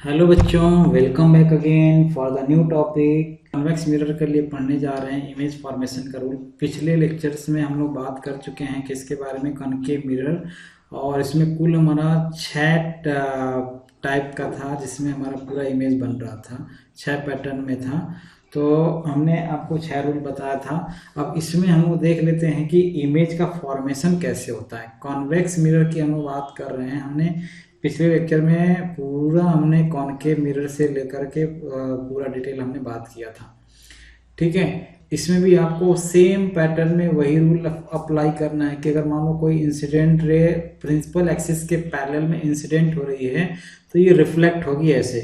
Hello बच्चों, welcome back again for the new topic. Convex mirror के लिए पढ़ने जा रहे हैं इमेज फॉर्मेशन का रूल। पिछले लेक्चर्स में हम लोग बात कर चुके हैं किसके बारे में, कॉनकेव मिरर। और इसमें कुल हमारा 6 टाइप का था जिसमें हमारा पूरा इमेज बन रहा था, 6 पैटर्न में था। तो हमने आपको 6 रूल बताया था। अब इसमें हम लोग देख लेते हैं कि इमेज का फॉर्मेशन कैसे होता है। कॉन्वेक्स मिरर की हम लोग बात कर रहे हैं। हमने पिछले लेक्चर में पूरा हमने कॉनकेव मिरर से लेकर के पूरा डिटेल हमने बात किया था, ठीक है। इसमें भी आपको सेम पैटर्न में वही रूल अप्लाई करना है कि अगर मान लो कोई इंसिडेंट रे प्रिंसिपल एक्सिस के पैरेलल में इंसिडेंट हो रही है तो ये रिफ्लेक्ट होगी ऐसे,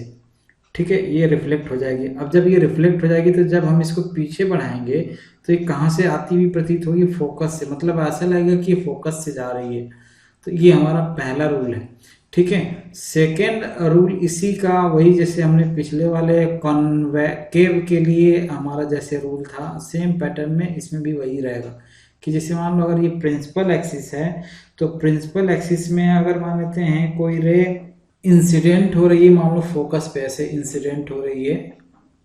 ठीक है। ये रिफ्लेक्ट हो जाएगी। अब जब ये रिफ्लेक्ट हो जाएगी तो जब हम इसको पीछे बढ़ाएंगे तो ये कहाँ से आती हुई प्रतीत होगी? फोकस से। मतलब ऐसा लगेगा कि फोकस से जा रही है। तो ये हमारा पहला रूल है, ठीक है। सेकेंड रूल इसी का वही, जैसे हमने पिछले वाले कॉन्वेकेव के लिए हमारा जैसे रूल था, सेम पैटर्न में इसमें भी वही रहेगा कि जैसे मान लो अगर ये प्रिंसिपल एक्सिस है तो प्रिंसिपल एक्सिस में अगर मान लेते हैं कोई रे इंसिडेंट हो रही है, मान लो फोकस पे ऐसे इंसिडेंट हो रही है,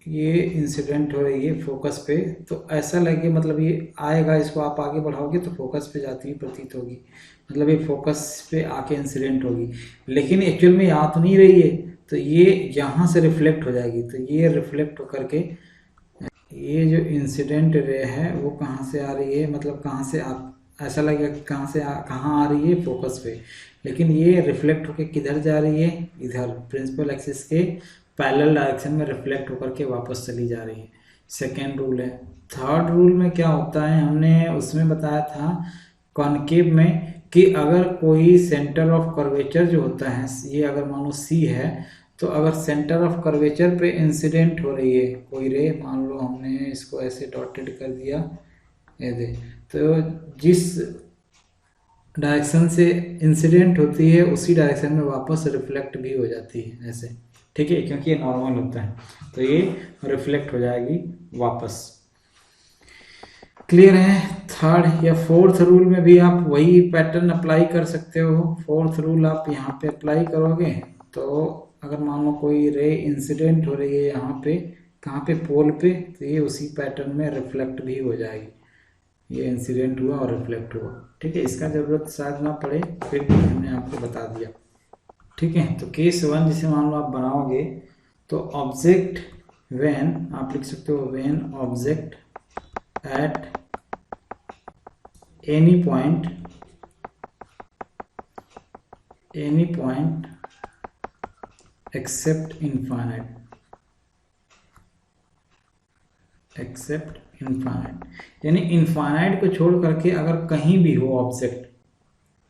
ये इंसिडेंट हो रही है फोकस पे, तो ऐसा लगे मतलब ये आएगा, इसको आप आगे बढ़ाओगे तो फोकस पे जाती हुई प्रतीत होगी। मतलब ये फोकस पे आके इंसिडेंट होगी, लेकिन एक्चुअल में आ तो नहीं रही है। तो ये यहाँ से रिफ्लेक्ट हो जाएगी। तो ये रिफ्लेक्ट होकर के ये जो इंसिडेंट रे है वो कहाँ से आ रही है, मतलब कहाँ से ऐसा लगेगा कि कहाँ आ रही है? फोकस पे। लेकिन ये रिफ्लेक्ट होकर किधर जा रही है? इधर प्रिंसिपल एक्सिस के पैरेलल डायरेक्शन में रिफ्लेक्ट होकर के वापस चली जा रही है। सेकेंड रूल है। थर्ड रूल में क्या होता है, हमने उसमें बताया था कॉनकेव में कि अगर कोई सेंटर ऑफ कर्वेचर जो होता है, ये अगर मान लो सी है, तो अगर सेंटर ऑफ कर्वेचर पे इंसिडेंट हो रही है कोई रे, मान लो हमने इसको ऐसे डॉटेड कर दिया, ये दे, तो जिस डायरेक्शन से इंसिडेंट होती है उसी डायरेक्शन में वापस रिफ्लेक्ट भी हो जाती है ऐसे, ठीक है, क्योंकि ये नॉर्मल होता है। तो ये रिफ्लेक्ट हो जाएगी वापस। क्लियर है? थर्ड या फोर्थ रूल में भी आप वही पैटर्न अप्लाई कर सकते हो। फोर्थ रूल आप यहाँ पे अप्लाई करोगे तो अगर मान लो कोई रे इंसिडेंट हो रही है यहाँ पे, कहाँ पे? पोल पे, तो ये उसी पैटर्न में रिफ्लेक्ट भी हो जाएगी। ये इंसिडेंट हुआ और रिफ्लेक्ट हुआ, ठीक है। इसका जरूरत शायद ना पड़े, फिर भी हमने आपको बता दिया, ठीक है। तो केस 1 जिसे मान लो आप बनाओगे तो ऑब्जेक्ट व्हेन, आप लिख सकते हो when object at any point except infinite, यानी इनफाइनाइट को छोड़ करके अगर कहीं भी हो ऑब्जेक्ट,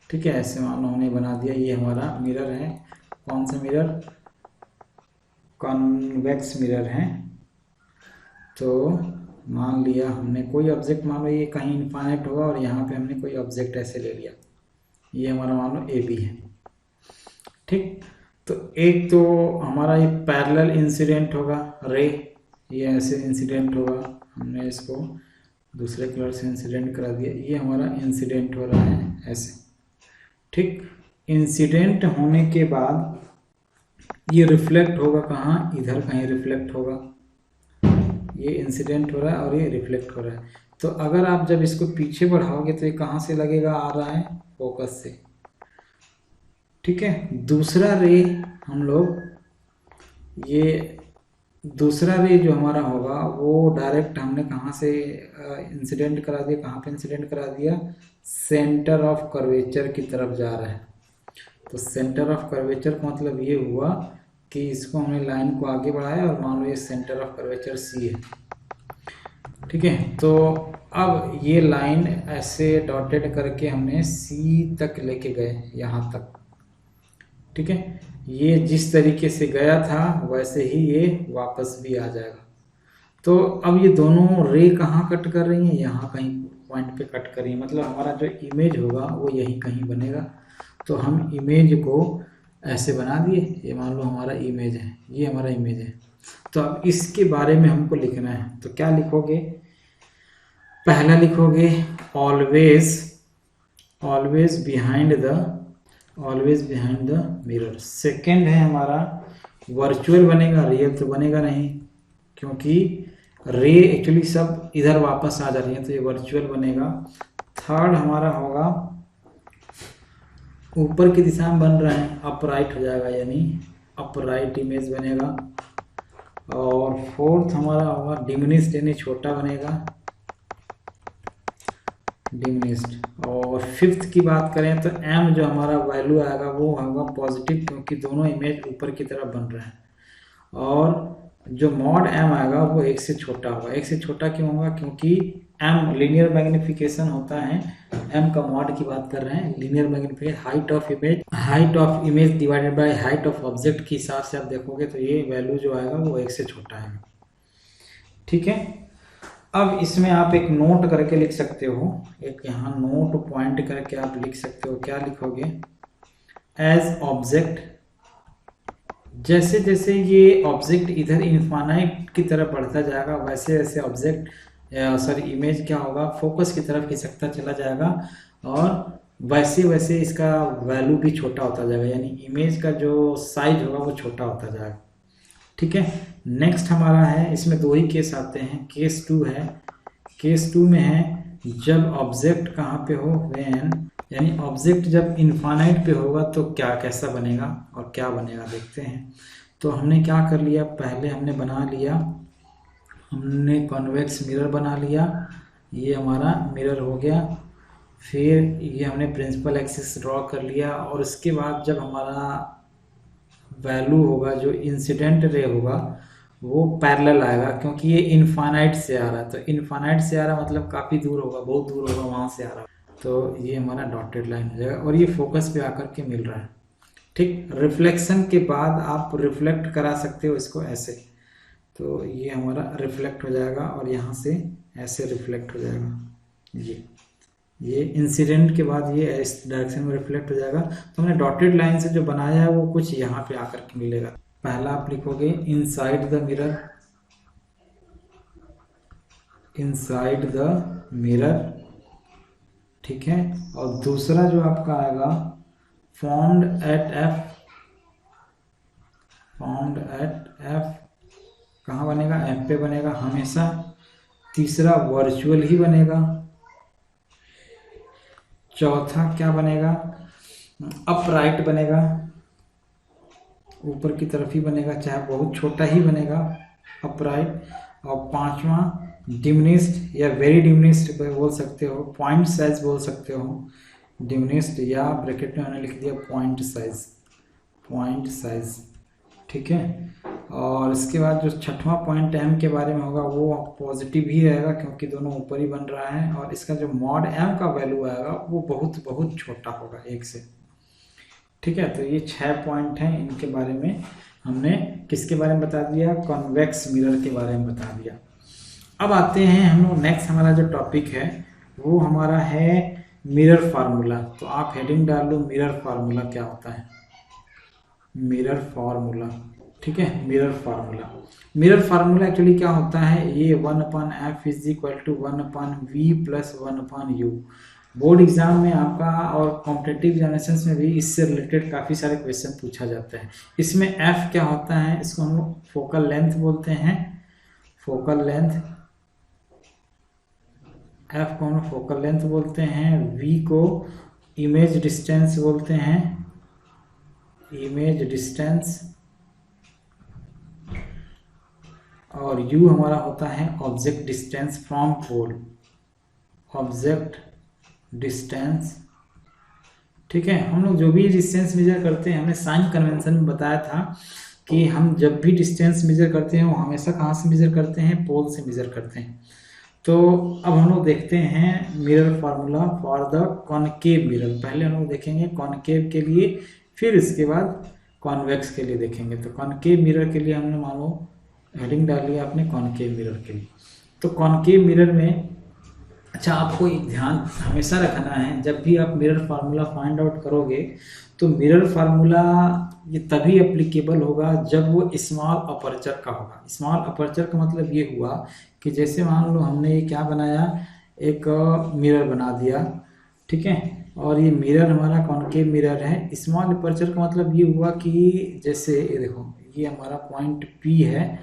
ठीक है। ऐसे मान लो हमने बना दिया, ये हमारा मिरर है। कौन सा मिरर? कॉन्वेक्स मिरर है। तो मान लिया हमने कोई ऑब्जेक्ट, मान लो ये कहीं इनफाइनाइट होगा और यहाँ पे हमने कोई ऑब्जेक्ट ऐसे ले लिया, ये हमारा मान लो ए बी है, ठीक। तो एक तो हमारा ये पैरेलल इंसिडेंट होगा रे, ये ऐसे इंसिडेंट होगा, हमने इसको दूसरे कलर से इंसिडेंट करा दिया, ये हमारा इंसिडेंट हो रहा है ऐसे, ठीक। इंसिडेंट होने के बाद ये रिफ्लेक्ट होगा कहाँ? इधर कहीं रिफ्लेक्ट होगा। ये इंसिडेंट हो रहा है और ये रिफ्लेक्ट हो रहा है। तो अगर आप जब इसको पीछे बढ़ाओगे तो ये कहाँ से लगेगा? आ रहा है फोकस से, ठीक है। दूसरा रे हम लोग, ये दूसरा रे जो हमारा होगा वो डायरेक्ट हमने कहाँ से इंसिडेंट करा दिया? कहाँ पे इंसिडेंट करा दिया? सेंटर ऑफ कर्वेचर की तरफ जा रहा है। तो सेंटर ऑफ कर्वेचर का मतलब ये हुआ कि इसको हमने लाइन को आगे बढ़ाया और मान लो ये सेंटर ऑफ कर्वेचर सी है, ठीक है। तो अब ये लाइन ऐसे डॉटेड करके हमने सी तक लेके गए, यहाँ तक, ठीक है। ये जिस तरीके से गया था वैसे ही ये वापस भी आ जाएगा। तो अब ये दोनों रे कहाँ कट कर रही हैं? यहाँ कहीं पॉइंट पे कट कर रही है। मतलब हमारा जो इमेज होगा वो यहीं कहीं बनेगा। तो हम इमेज को ऐसे बना दिए, ये मान लो हमारा इमेज है, ये हमारा इमेज है। तो अब इसके बारे में हमको लिखना है, तो क्या लिखोगे? पहला लिखोगे always behind the mirror. Second है हमारा वर्चुअल बनेगा, रियल तो बनेगा नहीं, क्योंकि रे एक्चुअली सब इधर वापस आ जा रही है, तो ये वर्चुअल बनेगा। थर्ड हमारा होगा ऊपर की दिशा में बन रहा है, अपराइट हो जाएगा, यानी अपराइट इमेज बनेगा। और फोर्थ हमारा होगा डिमिनिश्ड, यानी छोटा बनेगा, डिमिनिश्ड। और फिफ्थ की बात करें तो एम जो हमारा वैल्यू आएगा वो होगा पॉजिटिव, क्योंकि दोनों इमेज ऊपर की तरफ बन रहे हैं। और जो मॉड एम आएगा वो एक से छोटा होगा। एक से छोटा क्यों होगा? क्योंकि एम लीनियर मैग्निफिकेशन होता है, एम का मॉड की बात कर रहे हैं, linear magnification height of image divided by height of object के हिसाब से आप देखोगे तो ये वैल्यू जो आएगा वो एक से छोटा आएगा। ठीक है, अब इसमें आप एक नोट करके लिख सकते हो, एक यहाँ नोट पॉइंट करके आप लिख सकते हो। क्या लिखोगे? एज ऑब्जेक्ट, जैसे जैसे ये ऑब्जेक्ट इधर इनफाइनाइट की तरफ बढ़ता जाएगा वैसे वैसे ऑब्जेक्ट इमेज क्या होगा, फोकस की तरफ खिसकता चला जाएगा, और वैसे वैसे इसका वैल्यू भी छोटा होता जाएगा, यानी इमेज का जो साइज होगा वो छोटा होता जाएगा। ठीक है, नेक्स्ट हमारा है, इसमें दो ही केस आते हैं। केस 2 है, केस 2 में है जब ऑब्जेक्ट कहाँ पे हो, व्हेन, यानी ऑब्जेक्ट जब इनफाइनाइट पे होगा तो क्या कैसा बनेगा और क्या बनेगा देखते हैं। तो हमने क्या कर लिया, पहले हमने बना लिया, हमने कॉन्वेक्स मिरर बना लिया, ये हमारा मिरर हो गया। फिर ये हमने प्रिंसिपल एक्सिस ड्रॉ कर लिया, और उसके बाद जब हमारा वैल्यू होगा, जो इंसिडेंट रे होगा वो पैरेलल आएगा, क्योंकि ये इनफाइनाइट से आ रहा है। तो इनफाइनाइट से आ रहा मतलब काफ़ी दूर होगा, बहुत दूर होगा, वहाँ से आ रहा है। तो ये हमारा डॉटेड लाइन हो जाएगा, और ये फोकस पे आकर के मिल रहा है। ठीक, रिफ्लेक्शन के बाद आप रिफ्लेक्ट करा सकते हो इसको ऐसे, तो ये हमारा रिफ्लेक्ट हो जाएगा, और यहाँ से ऐसे रिफ्लेक्ट हो जाएगा। ये इंसिडेंट के बाद ये इस डायरेक्शन में रिफ्लेक्ट हो जाएगा। तो हमने डॉटेड लाइन से जो बनाया है वो कुछ यहाँ पे आकर के मिलेगा। पहला आप लिखोगे inside the mirror, inside the mirror, ठीक है। और दूसरा जो आपका आएगा formed at F, formed at F कहाँ बनेगा? एफ पे बनेगा हमेशा। तीसरा वर्चुअल ही बनेगा। चौथा क्या बनेगा? अपराइट बनेगा, ऊपर की तरफ ही बनेगा, चाहे बहुत छोटा ही बनेगा, अपराइट। और पांचवा डिमिनिश्ड या वेरी डिमिनिश्ड बोल सकते हो, पॉइंट साइज बोल सकते हो, डिमिनिश्ड, या ब्रैकेट में मैंने लिख दिया पॉइंट साइज, पॉइंट साइज, ठीक है। और इसके बाद जो छठवां पॉइंट एम के बारे में होगा वो पॉजिटिव ही रहेगा, क्योंकि दोनों ऊपर ही बन रहा है, और इसका जो मॉड एम का वैल्यू आएगा वो बहुत बहुत छोटा होगा, एक से। ठीक है, तो ये 6 पॉइंट हैं, इनके बारे में हमने किसके बारे में बता दिया? कॉन्वेक्स मिरर के बारे में बता दिया। अब आते हैं हम लोग, नेक्स्ट हमारा जो टॉपिक है वो हमारा है मिरर फार्मूला। तो आप हेडिंग डाल लो मिरर फार्मूला क्या होता है, मिरर फार्मूला, ठीक है। Mirror formula, mirror formula actually क्या होता है, ये 1/f is equal to 1/v plus 1/u। Board exam में आपका और कॉम्पिटिटिव एग्जामिनेशन में भी इससे रिलेटेड काफ़ी सारे क्वेश्चन पूछा जाता है। इसमें f क्या होता है, इसको हम लोग फोकल लेंथ बोलते हैं, फोकल लेंथ, f को हम लोग फोकल लेंथ बोलते हैं, v को इमेज डिस्टेंस बोलते हैं, इमेज डिस्टेंस, और u हमारा होता है object distance from pole, object distance, ठीक है। हम लोग जो भी डिस्टेंस मेजर करते हैं, हमने साइन कन्वेंशन में बताया था कि हम जब भी डिस्टेंस मेजर करते हैं वो हमेशा कहाँ से मेजर करते हैं, पोल से मेजर करते हैं। तो अब हम लोग देखते हैं mirror formula for the concave mirror. पहले हम लोग देखेंगे कॉनकेव के लिए, फिर इसके बाद कॉन्वेक्स के लिए देखेंगे। तो कॉनकेव मिरर के लिए हमने मानो हेडिंग डाल लिया आपने कॉनकेव मिरर के लिए। तो कॉनकेव मिरर में अच्छा आपको एक ध्यान हमेशा रखना है, जब भी आप मिरर फार्मूला फाइंड आउट करोगे तो मिरर फार्मूला ये तभी एप्लीकेबल होगा जब वो स्मॉल अपर्चर का होगा। स्मॉल अपर्चर का मतलब ये हुआ कि जैसे मान लो हमने ये क्या बनाया, एक मिरर बना दिया, ठीक है, और ये मिरर हमारा कॉनकेव मिरर है। स्मॉल अपर्चर का मतलब ये हुआ कि जैसे ये देखो ये हमारा पॉइंट P है,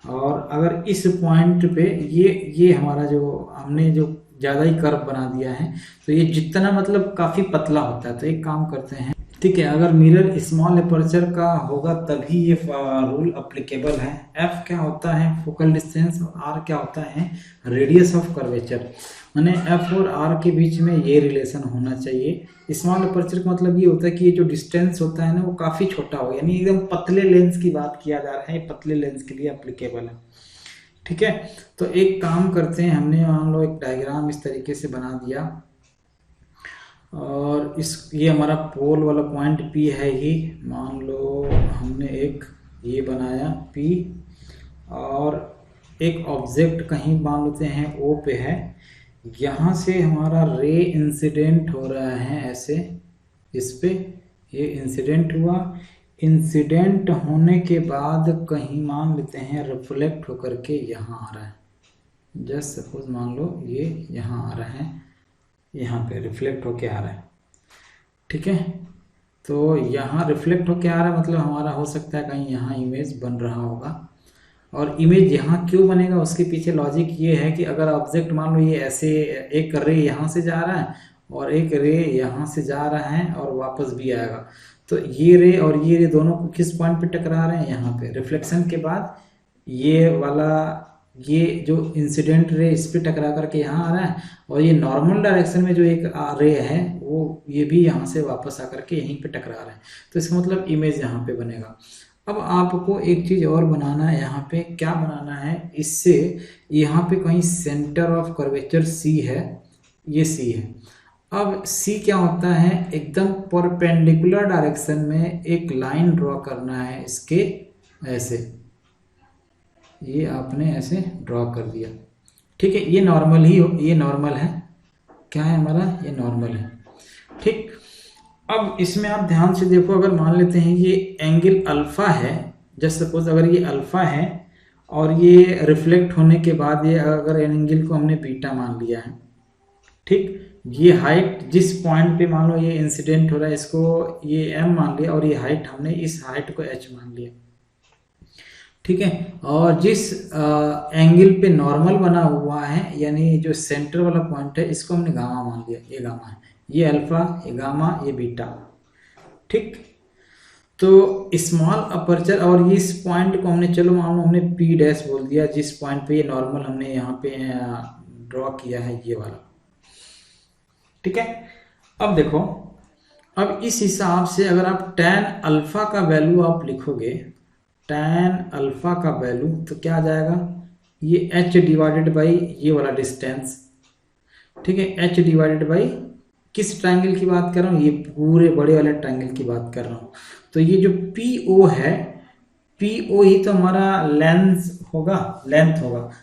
और अगर इस पॉइंट पे ये हमारा जो हमने जो ज़्यादा ही कर्व बना दिया है, तो ये जितना मतलब काफ़ी पतला होता है। तो एक काम करते हैं, ठीक है, अगर मिरर स्मॉल अपर्चर का होगा तभी ये रूल अप्लीकेबल है। एफ क्या होता है, फोकल डिस्टेंस, और आर क्या होता है, रेडियस ऑफ कर्वेचर। माने एफ और आर के बीच में ये रिलेशन होना चाहिए। स्मॉल अपर्चर का मतलब ये होता है कि ये जो डिस्टेंस होता है ना वो काफ़ी छोटा हो, यानी एकदम पतले लेंस की बात किया जा रहा है, पतले लेंस के लिए अप्लीकेबल है। ठीक है, तो एक काम करते हैं, हमने मान लो एक डायग्राम इस तरीके से बना दिया, और ये हमारा पोल वाला पॉइंट P है ही, मान लो हमने एक ये बनाया P, और एक ऑब्जेक्ट कहीं मान लेते हैं O पे है, यहाँ से हमारा रे इंसिडेंट हो रहा है ऐसे इस पे, ये इंसिडेंट हुआ, इंसिडेंट होने के बाद कहीं मान लेते हैं रिफ्लेक्ट होकर के यहाँ आ रहा है। जस्ट सपोज मान लो ये यहाँ आ रहा है, यहाँ पे रिफ्लेक्ट होके आ रहा है। ठीक है, तो यहाँ रिफ्लेक्ट होके आ रहा है, मतलब हमारा हो सकता है कहीं यहाँ इमेज बन रहा होगा। और इमेज यहाँ क्यों बनेगा, उसके पीछे लॉजिक ये है कि अगर ऑब्जेक्ट मान लो ये ऐसे एक रे यहाँ से जा रहा है और एक रे यहाँ से जा रहा है और वापस भी आएगा, तो ये रे और ये रे दोनों को किस पॉइंट पे टकरा रहे हैं, यहाँ पे। रिफ्लेक्शन के बाद ये वाला, ये जो इंसिडेंट रे इस पे टकरा करके यहाँ आ रहा है, और ये नॉर्मल डायरेक्शन में जो एक रे है वो ये भी यहाँ से वापस आकर के यहीं पे टकरा रहा है। तो इसका मतलब इमेज यहाँ पे बनेगा। अब आपको एक चीज़ और बनाना है, यहाँ पे क्या बनाना है, इससे यहाँ पे कहीं सेंटर ऑफ कर्वेचर C है, ये C है। अब C क्या होता है, एकदम परपेंडिकुलर डायरेक्शन में एक लाइन ड्रॉ करना है इसके, ऐसे ये आपने ऐसे ड्रॉ कर दिया। ठीक है, ये नॉर्मल ही हो, ये नॉर्मल है, क्या है हमारा, ये नॉर्मल है। ठीक, अब इसमें आप ध्यान से देखो, अगर मान लेते हैं ये एंगल अल्फा है, जस्ट सपोज अगर ये अल्फा है और ये रिफ्लेक्ट होने के बाद ये अगर एंगल को हमने बीटा मान लिया है, ठीक, ये हाइट जिस पॉइंट पे मान लो ये इंसिडेंट हो रहा है इसको ये m मान लिया, और ये हाइट हमने इस हाइट को h मान लिया। ठीक है, और जिस एंगल पे नॉर्मल बना हुआ है, यानी जो सेंटर वाला पॉइंट है, इसको हमने गामा मान लिया, ये गामा है, ये अल्फा, ये गामा, ये बीटा। ठीक, तो स्मॉल अपर्चर, और इस पॉइंट को हमने, चलो मान लो हमने P डैश बोल दिया, जिस पॉइंट पे ये नॉर्मल हमने यहाँ पे ड्रॉ किया है, ये वाला। ठीक है, अब देखो, अब इस हिसाब से अगर आप tan अल्फा का वैल्यू आप लिखोगे, tan अल्फा का वैल्यू, तो क्या आ जाएगा, ये h डिवाइडेड बाई ये वाला डिस्टेंस। ठीक है, h डिवाइडेड बाई किस ट्रायंगल की बात कर रहा हूँ, ये पूरे बड़े वाले ट्रायंगल की बात कर रहा हूँ। तो ये जो PO है, PO ही तो हमारा लेंथ होगा।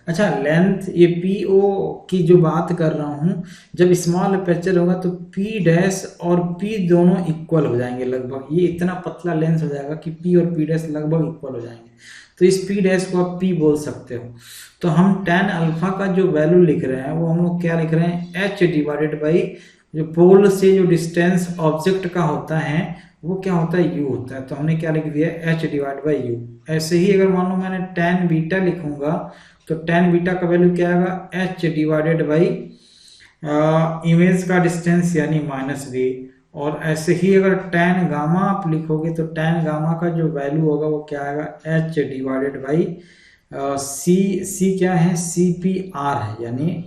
अच्छा, लेंथ, ये PO की जो बात कर रहा हूँ, जब स्मॉल अपर्चर होगा तो P डैश और P दोनों इक्वल हो जाएंगे लगभग, ये इतना पतला लेंस हो जाएगा कि P और P डैश लगभग इक्वल हो जाएंगे। तो इस P डैश को आप P बोल सकते हो। तो हम tan अल्फा का जो वैल्यू लिख रहे हैं वो हम लोग क्या लिख रहे हैं, h डिवाइडेड बाई जो पोल से जो डिस्टेंस ऑब्जेक्ट का होता है वो क्या होता है, u होता है। तो हमने क्या लिख दिया, h डिवाइड बाई u। ऐसे ही अगर मान लो मैंने tan बीटा लिखूंगा तो tan बीटा का वैल्यू क्या आएगा, h डिवाइडेड बाई इमेज का डिस्टेंस यानी -v। और ऐसे ही अगर tan गामा आप लिखोगे तो tan गामा का जो वैल्यू होगा वो क्या आएगा, h डिवाइडेड बाई c क्या है, CPR है, यानी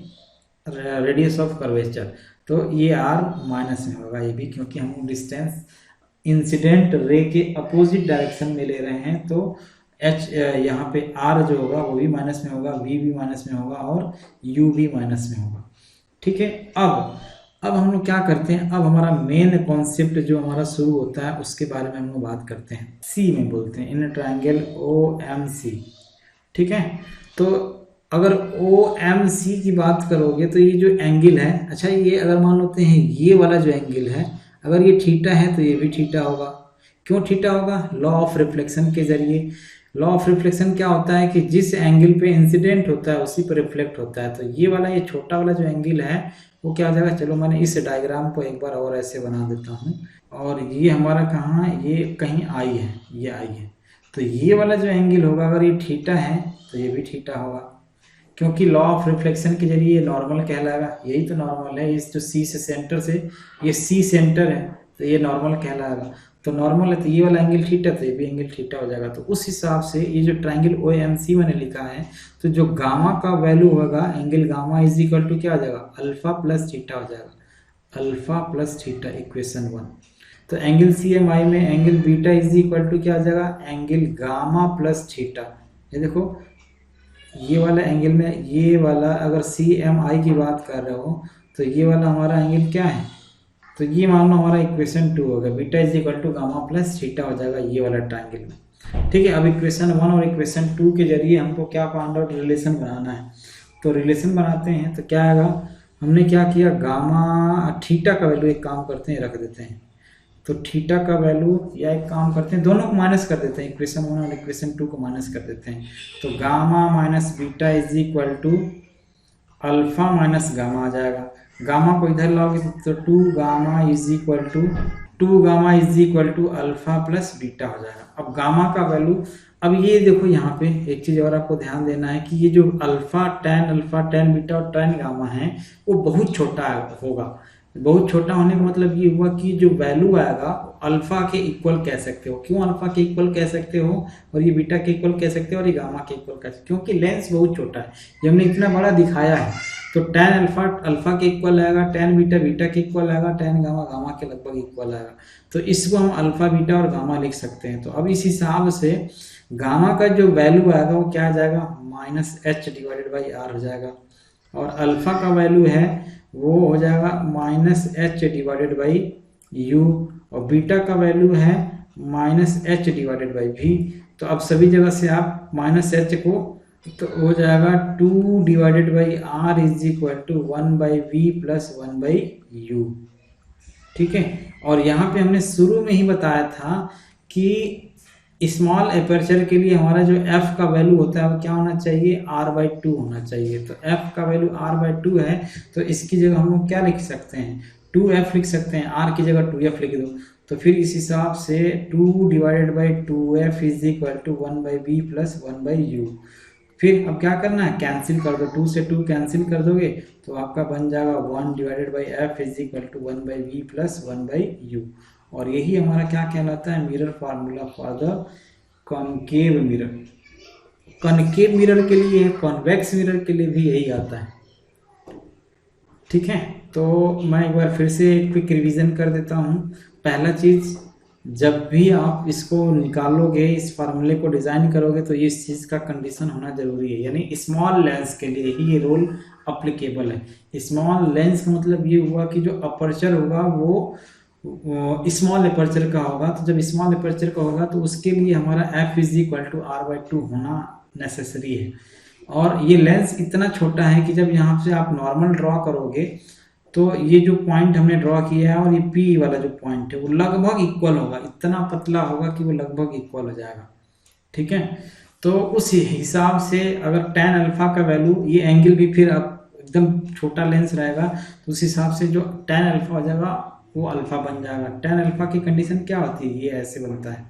रेडियस ऑफ कर्वेचर। तो ये r माइनस में होगा ये भी, क्योंकि हम डिस्टेंस इंसिडेंट रे के अपोजिट डायरेक्शन में ले रहे हैं, तो h यहाँ पे r जो होगा वो भी माइनस में होगा, v भी माइनस में होगा और u भी माइनस में होगा। ठीक है, अब हम लोग क्या करते हैं, अब हमारा मेन कॉन्सेप्ट जो हमारा शुरू होता है उसके बारे में हम लोग बात करते हैं। C में बोलते हैं, इन ट्रायंगल OMC। ठीक है, तो अगर OMC की बात करोगे तो ये जो एंगल है, अच्छा ये अगर मान लेते हैं ये वाला जो एंगल है, अगर ये थीटा है तो ये भी थीटा होगा। क्यों थीटा होगा, लॉ ऑफ रिफ्लेक्शन के जरिए। लॉ ऑफ रिफ्लेक्शन क्या होता है कि जिस एंगल पे इंसिडेंट होता है उसी पर रिफ्लेक्ट होता है। तो ये वाला, ये छोटा वाला जो एंगल है वो क्या हो जाएगा, चलो मैंने इस डायग्राम को एक बार और ऐसे बना देता हूँ, और ये हमारा कहाँ है, ये कहीं आई है, ये आई है। तो ये वाला जो एंगल होगा अगर ये थीटा है तो ये भी थीटा होगा, क्योंकि लॉ ऑफ रिफ्लेक्शन के जरिए ये नॉर्मल कहलाएगा। यही तो नॉर्मल है, इस जो सी से सेंटर से, ये सी सेंटर है तो ये नॉर्मल कहलाएगा। तो नॉर्मल है तो ये वाला एंगल थीटा, तो ये भी एंगल थीटा हो जाएगा। तो उस हिसाब से ये जो ट्रायंगल ओ एम सी मैंने लिखा है, तो जो गामा का वैल्यू होगा, angle gamma is equal to क्या हो जाएगा, अल्फा प्लस थीटा हो जाएगा, अल्फा प्लस थीटा, इक्वेशन 1। तो एंगल सी एम आई में angle beta is equal to क्या आ जाएगा, एंगल गामा प्लस थीटा। ये देखो ये वाला एंगल में, ये वाला अगर सी एम आई की बात कर रहे हो तो ये वाला हमारा एंगल क्या है, तो ये मान लो हमारा इक्वेशन 2 होगा, beta is equal to gamma plus theta हो जाएगा ये वाला ट्रायंगल में। ठीक है, अब इक्वेशन 1 और इक्वेशन 2 के जरिए हमको क्या फाइंड आउट, रिलेशन बनाना है। तो रिलेशन बनाते हैं तो क्या आएगा, हमने क्या किया, गामा थीटा का वैल्यू एक काम करते हैं रख देते हैं, तो थीटा का वैल्यू, या एक काम करते हैं दोनों को माइनस कर देते हैं, इक्वेशन 1 और इक्वेशन 2 को माइनस कर देते हैं। तो gamma minus beta is equal to alpha minus gamma आ जाएगा। गामा को इधर लाओगे तो 2 gamma is equal to alpha plus beta हो जाएगा। अब गामा का वैल्यू, अब ये देखो यहाँ पे एक चीज और आपको ध्यान देना है कि ये जो अल्फा टेन बीटा और टेन गामा है वो बहुत छोटा होगा। बहुत छोटा होने का मतलब ये हुआ कि जो वैल्यू आएगा अल्फा के इक्वल कह सकते हो। क्यों अल्फा के इक्वल कह सकते हो और ये बीटा के इक्वल कह सकते हो और ये गामा के इक्वल कह सकते हो, क्योंकि लेंस बहुत छोटा है। ये हमने इतना बड़ा दिखाया है तो टेन अल्फा के इक्वल आएगा, टेन बीटा के इक्वल आएगा, टेन गामा के लगभग इक्वल आएगा। तो इसको हम अल्फा बीटा और गामा लिख सकते हैं। तो अब इस हिसाब से गामा का जो वैल्यू आएगा वो क्या आ जाएगा, -h डिवाइडेड बाई r हो जाएगा, और अल्फा का वैल्यू है वो हो जाएगा -h डिवाइडेड बाई u, और बीटा का वैल्यू है -h डिवाइडेड बाई v। तो अब सभी जगह से आप -h को, तो हो जाएगा 2 divided by r is equal to 1/v plus 1/u। ठीक है, और यहाँ पे हमने शुरू में ही बताया था कि स्मॉल एपर्चर के लिए हमारा जो f का वैल्यू होता है वो क्या होना चाहिए, r/2 होना चाहिए। तो f का वैल्यू r/2 है, तो इसकी जगह हम लोग क्या लिख सकते हैं, 2f लिख सकते हैं, r की जगह 2f लिख दो। तो फिर इस हिसाब से 2 divided by 2f is equal to 1/v plus 1/u। फिर अब क्या करना है, कैंसिल कर दो, 2 से 2 कैंसिल कर दोगे तो आपका बन जाएगा 1 divided by f is equal to 1/v plus 1/u। और यही हमारा क्या कहलाता है, mirror formula for the concave mirror. Concave mirror के लिए, कॉन्वेक्स मिरर के लिए भी यही आता है। ठीक है, तो मैं एक बार फिर से क्विक रिवीजन कर देता हूँ। पहला चीज, जब भी आप इसको निकालोगे, इस फार्मूले को डिजाइन करोगे, तो इस चीज का कंडीशन होना जरूरी है, यानी स्मॉल लेंस के लिए ही ये रूल अप्लीकेबल है। स्मॉल लेंस का मतलब ये हुआ कि जो अपर्चर होगा वो स्मॉल एपर्चर का होगा। तो जब स्मॉल एपर्चर का होगा तो उसके लिए हमारा f is equal to r/2 होना नेसेसरी है। और ये लेंस इतना छोटा है कि जब यहाँ से आप नॉर्मल ड्रॉ करोगे तो ये जो पॉइंट हमने ड्रॉ किया है और ये P वाला जो पॉइंट है वो लगभग इक्वल होगा, इतना पतला होगा कि वो लगभग इक्वल हो जाएगा। ठीक है, तो उस हिसाब से अगर tan अल्फा का वैल्यू, ये एंगल भी फिर अब एकदम छोटा लेंस रहेगा तो उस हिसाब से जो tan अल्फा हो जाएगा वो अल्फा बन जाएगा। tan अल्फा की कंडीशन क्या होती है, ये ऐसे बनता है।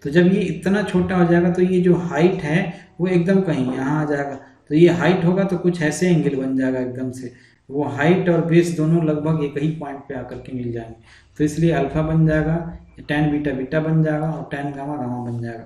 तो जब ये इतना छोटा हो जाएगा तो ये जो हाइट है वो एकदम कहीं यहाँ आ जाएगा। तो ये हाइट होगा तो कुछ ऐसे एंगल बन जाएगा एकदम से, वो हाइट और बेस दोनों लगभग एक ही पॉइंट पे आकर के मिल जाएंगे। तो इसलिए अल्फा बन जाएगा, tan बीटा बन जाएगा और tan गामा बन जाएगा।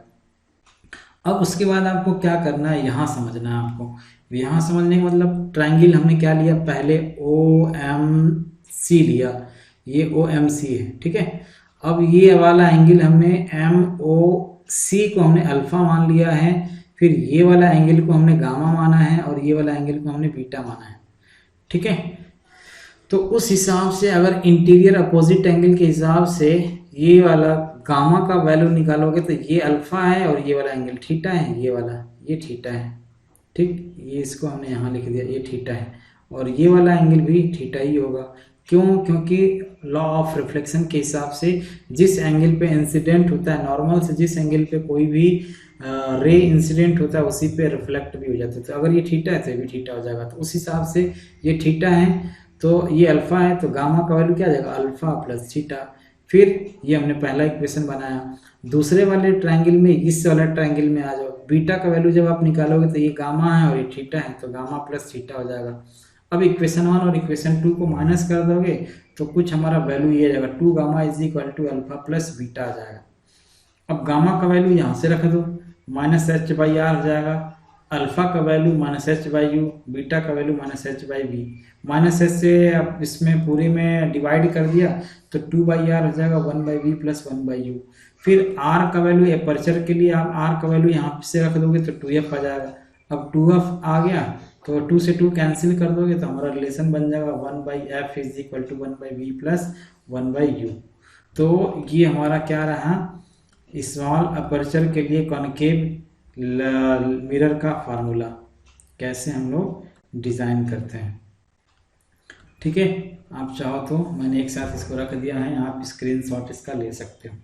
अब उसके बाद आपको क्या करना है, यहाँ समझना है आपको। यहाँ समझने का मतलब, ट्रायंगल हमने क्या लिया, पहले OMC लिया, ये OMC है। ठीक है, अब ये वाला एंगल हमने MOC को हमने अल्फा मान लिया है, फिर ये वाला एंगल को हमने गामा माना है और ये वाला एंगल को हमने बीटा माना है। ठीक है, तो उस हिसाब से अगर इंटीरियर अपोजिट एंगल के हिसाब से ये वाला गामा का वैल्यू निकालोगे तो ये अल्फा है और ये वाला एंगल थीटा है, ये वाला ये थीटा है। ठीक, ये इसको हमने यहाँ लिख दिया, ये थीटा है, और ये वाला एंगल भी थीटा ही होगा। क्यों, क्योंकि लॉ ऑफ रिफ्लेक्शन के हिसाब से जिस एंगल पे इंसिडेंट होता है, नॉर्मल से जिस एंगल पे कोई भी रे इंसिडेंट होता है उसी पे रिफ्लेक्ट भी हो जाता है। तो अगर ये थीटा है तो ये भी थीटा हो जाएगा। तो उस हिसाब से ये थीटा है तो ये अल्फा है, तो गामा का वैल्यू क्या आ जाएगा, अल्फा प्लस थीटा। फिर ये हमने पहला इक्वेशन बनाया। दूसरे वाले ट्रायंगल में, इस वाले ट्रायंगल में आ जाओ, बीटा का वैल्यू जब आप निकालोगे तो ये गामा है और ये थीटा है, तो गामा प्लस थीटा हो जाएगा। अब इक्वेशन 1 और इक्वेशन 2 को माइनस कर दोगे तो कुछ हमारा वैल्यू ये आ जाएगा, 2 gamma is equal to alpha plus beta आ जाएगा। अब गामा का वैल्यू यहाँ से रख दो, माइनस एच बाई आर हो जाएगा, अल्फा का value minus H by U, beta का value minus H by V. Minus H से अब इसमें पूरे में डिवाइड कर दिया तो 2 बाई आर हो जाएगा 1 by V plus 1 by U. फिर आर का वैल्यू एपर्चर के लिए आप आर का वैल्यू यहाँ से रख दोगे तो 2f आ जाएगा। अब 2f आ गया तो 2 से 2 कैंसिल कर दोगे तो हमारा रिलेशन बन जाएगा 1 by F is equal to 1 by V plus 1 by U. तो ये हमारा क्या रहा, स्मॉल अपर्चर के लिए कॉनकेव मिरर का फार्मूला कैसे हम लोग डिज़ाइन करते हैं। ठीक है, आप चाहो तो मैंने एक साथ इसको रख दिया है, आप स्क्रीनशॉट इसका ले सकते हो।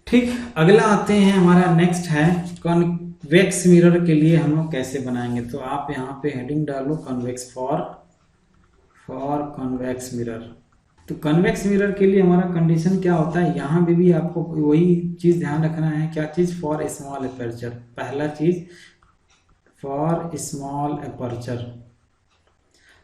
ठीक, अगला आते हैं, हमारा नेक्स्ट है कॉन्वेक्स मिरर के लिए हम लोग कैसे बनाएंगे। तो आप यहाँ पे हेडिंग डालो कॉन्वेक्स फॉर कॉन्वेक्स मिरर। तो कन्वेक्स मिरर के लिए हमारा कंडीशन क्या होता है, यहाँ पे भी आपको वही चीज़ ध्यान रखना है। क्या चीज़, फॉर स्मॉल अपर्चर। पहला चीज़ फॉर स्मॉल अपर्चर।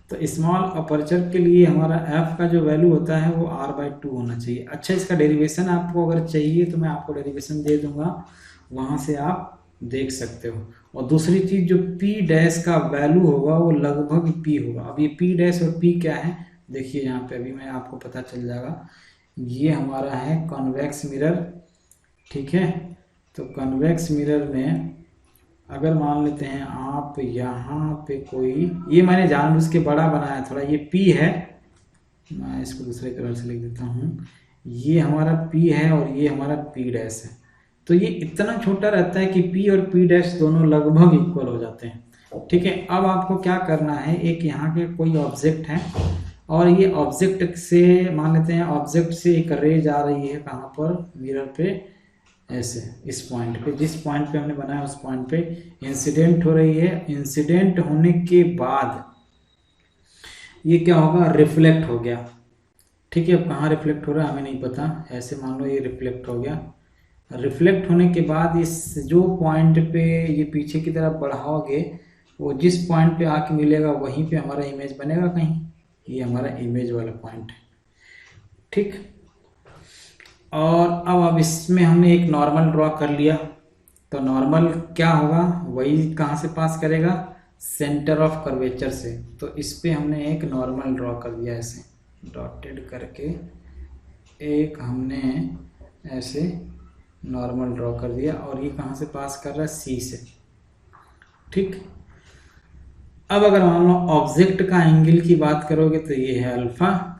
तो स्मॉल अपर्चर के लिए हमारा f का जो वैल्यू होता है वो r/2 होना चाहिए। अच्छा, इसका डेरिवेशन आपको अगर चाहिए तो मैं आपको डेरिवेशन दे दूंगा, वहाँ से आप देख सकते हो। और दूसरी चीज़, जो p डैश का वैल्यू होगा वो लगभग p होगा। अब ये p डैश और p क्या है देखिए यहाँ पे, अभी मैं आपको पता चल जाएगा। ये हमारा है कॉन्वेक्स मिरर। ठीक है, तो कॉन्वेक्स मिरर में अगर मान लेते हैं आप यहाँ पे कोई, ये मैंने जानबूझ के बड़ा बनाया थोड़ा, ये P है, मैं इसको दूसरे कलर से लिख देता हूँ। ये हमारा P है और ये हमारा P डैश है। तो ये इतना छोटा रहता है कि P और P डैश दोनों लगभग इक्वल हो जाते हैं। ठीक है, अब आपको क्या करना है, एक यहाँ के कोई ऑब्जेक्ट है और ये ऑब्जेक्ट से मान लेते हैं, ऑब्जेक्ट से एक रे जा रही है कहाँ पर, मिरर पे, ऐसे इस पॉइंट पे, जिस पॉइंट पे हमने बनाया उस पॉइंट पे इंसिडेंट हो रही है। इंसिडेंट होने के बाद ये क्या होगा, रिफ्लेक्ट हो गया। ठीक है, अब कहाँ रिफ्लेक्ट हो रहा है हमें नहीं पता, ऐसे मान लो ये रिफ्लेक्ट हो गया। रिफ्लेक्ट होने के बाद इस जो पॉइंट पे ये पीछे की तरफ बढ़ाओगे, वो जिस पॉइंट पे आके मिलेगा वहीं पे हमारा इमेज बनेगा कहीं, ये हमारा इमेज वाला पॉइंट है। ठीक, और अब इसमें हमने एक नॉर्मल ड्रॉ कर लिया। तो नॉर्मल क्या होगा, वही कहाँ से पास करेगा, सेंटर ऑफ कर्वेचर से। तो इस पे हमने एक नॉर्मल ड्रॉ कर दिया, ऐसे डॉटेड करके एक हमने ऐसे नॉर्मल ड्रॉ कर दिया, और ये कहाँ से पास कर रहा है, सी से। ठीक, अब अगर मान लो ऑब्जेक्ट का एंगल की बात करोगे तो ये है अल्फा,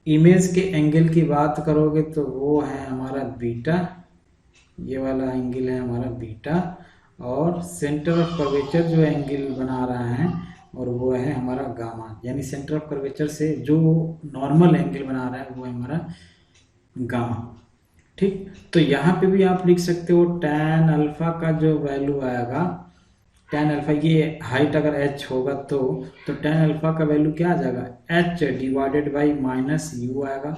इमेज के एंगल की बात करोगे तो वो है हमारा बीटा, ये वाला एंगल है हमारा बीटा, और सेंटर ऑफ कर्वेचर जो एंगल बना रहा है और वो है हमारा गामा, यानी सेंटर ऑफ कर्वेचर से जो नॉर्मल एंगल बना रहा है वो है हमारा गामा। ठीक, तो यहाँ पे भी आप लिख सकते हो tan अल्फा का जो वैल्यू आएगा, tan अल्फा, ये हाइट अगर h होगा तो tan अल्फा का वैल्यू क्या आ जाएगा, h divided by minus you आएगा।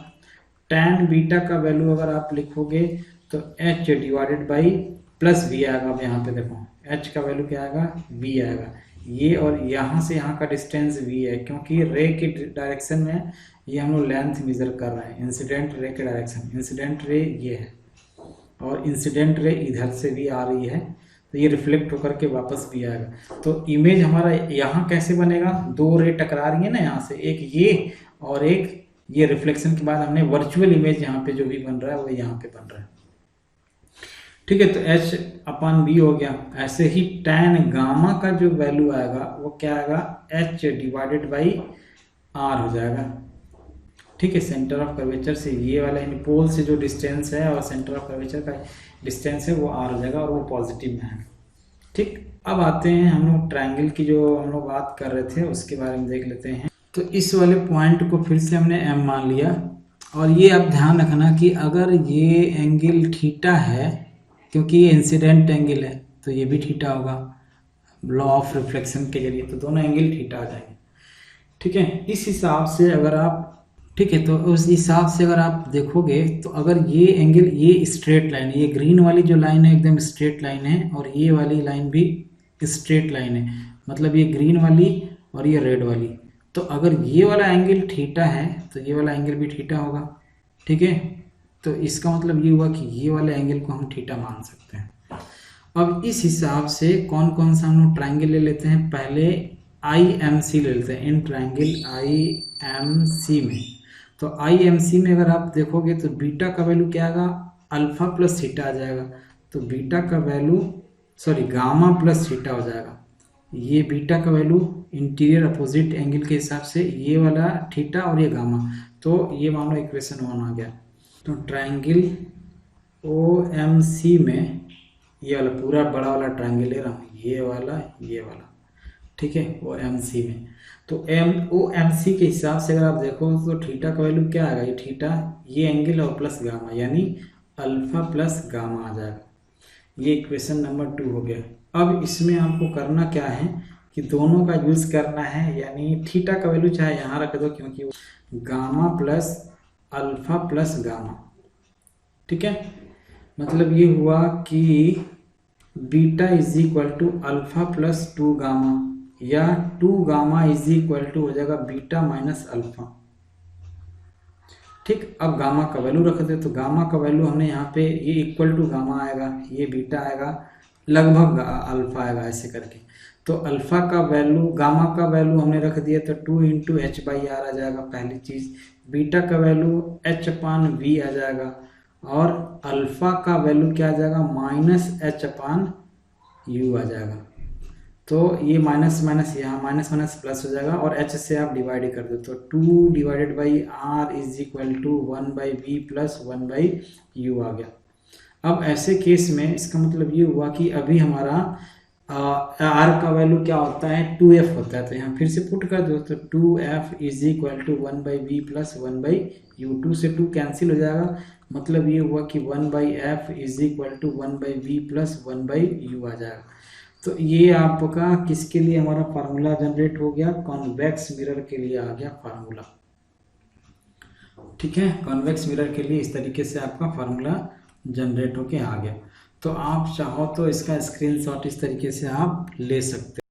tan बीटा का वैल्यू अगर आप लिखोगे तो h divided by plus v आएगा। अब यहाँ पे देखो h का वैल्यू क्या आएगा, v आएगा। ये और यहाँ से यहाँ का डिस्टेंस v है, क्योंकि रे के डायरेक्शन में ये हम लोग लेंथ मेजर कर रहे हैं, इंसिडेंट रे के डायरेक्शन। इंसिडेंट रे ये है और इंसिडेंट रे इधर से भी आ रही है, तो ये रिफ्लेक्ट होकर के वापस भी आएगा। तो इमेज हमारा यहाँ कैसे बनेगा, दो रे टकरा रही है ना यहाँ से, एक ये और एक ये, रिफ्लेक्शन के बाद हमने वर्चुअल इमेज यहाँ पे जो भी बन रहा है वो यहाँ पे बन रहा है। ठीक है, तो h/v हो गया। ऐसे ही tan गामा का जो वैल्यू आएगा वो क्या आएगा, h डिवाइडेड बाई r हो जाएगा। ठीक है, सेंटर ऑफ कर्वेचर से ये वाला इन पोल से जो डिस्टेंस है और सेंटर ऑफ कर्वेचर का डिस्टेंस है वो r हो जाएगा, और वो पॉजिटिव में है। ठीक, अब आते हैं हम लोग ट्रायंगल की जो हम लोग बात कर रहे थे उसके बारे में देख लेते हैं। तो इस वाले पॉइंट को फिर से हमने m मान लिया, और ये आप ध्यान रखना कि अगर ये एंगल थीटा है, क्योंकि ये इंसिडेंट एंगल है तो ये भी थीटा होगा लॉ ऑफ रिफ्लेक्शन के जरिए, तो दोनों एंगल थीटा आ जाएंगे। ठीक है, इस हिसाब से अगर आप ठीक है। तो उस हिसाब से अगर आप देखोगे तो अगर ये एंगल, ये स्ट्रेट लाइन, ये ग्रीन वाली जो लाइन है एकदम स्ट्रेट लाइन है, और ये वाली लाइन भी स्ट्रेट लाइन है, मतलब ये ग्रीन वाली और ये रेड वाली। तो अगर ये वाला एंगल थीटा है तो ये वाला एंगल भी थीटा होगा। ठीक है, तो इसका मतलब ये हुआ कि ये वाले एंगल को हम थीटा मान सकते हैं। अब इस हिसाब से कौन कौन सा हम लोग ट्राइंगल ले लेते हैं, पहले IMC ले लेते हैं। इन ट्राइंगल IMC में, तो IMC में अगर आप देखोगे तो बीटा का वैल्यू क्या आएगा, अल्फा प्लस थीटा आ जाएगा। तो बीटा का value, sorry, gamma plus theta हो जाएगा। ये बीटा का वैल्यू इंटीरियर अपोजिट एंगल के हिसाब से, ये वाला थीटा और ये गामा, तो ये मान लो इक्वेशन 1 आ गया। तो ट्राइंगल OMC में ये वाला पूरा बड़ा वाला ट्राइंगल ले रहा हूँ, ये वाला, ठीक है, OMC में। तो OMC के हिसाब से अगर आप देखो तो थीटा का वैल्यू क्या आएगा, ये थीटा, ये एंगल और प्लस गामा, यानी अल्फा प्लस गामा आ जाएगा। ये इक्वेशन नंबर 2 हो गया। अब इसमें आपको करना क्या है कि दोनों का यूज करना है, यानी थीटा का वैल्यू चाहे यहाँ रख दो, क्योंकि gamma plus alpha plus gamma, ठीक है। मतलब ये हुआ कि beta is equal to alpha plus 2 gamma, या 2 गामा इज इक्वल टू हो जाएगा बीटा माइनस अल्फा। ठीक, अब गामा का वैल्यू रख दे, तो गामा का वैल्यू हमने यहाँ पे, ये इक्वल टू गामा आएगा, ये बीटा आएगा, लगभग अल्फा आएगा, ऐसे करके। तो अल्फा का वैल्यू, गामा का वैल्यू हमने रख दिया, तो 2 इंटू H/R आ जाएगा पहली चीज़। बीटा का वैल्यू H/V आ जाएगा, और अल्फा का वैल्यू क्या आ जाएगा, माइनस H/U आ जाएगा। तो ये माइनस माइनस यहाँ माइनस माइनस प्लस हो जाएगा, और H से आप डिवाइड कर दो, तो 2 divided by R is equal to 1/V plus 1/U आ गया। अब ऐसे केस में इसका मतलब ये हुआ कि अभी हमारा R का वैल्यू क्या होता है, 2F होता है। तो यहाँ फिर से पुट कर दो, तो 2F is equal to 1/V plus 1/U, 2 से 2 कैंसिल हो जाएगा। मतलब ये हुआ कि 1/F is equal to 1/V plus 1/U आ जाएगा। तो ये आपका किसके लिए हमारा फार्मूला जनरेट हो गया, कॉन्वेक्स मिरर के लिए आ गया फार्मूला। ठीक है, कॉन्वेक्स मिरर के लिए इस तरीके से आपका फार्मूला जनरेट होके आ गया। तो आप चाहो तो इसका स्क्रीनशॉट इस तरीके से आप ले सकते हैं।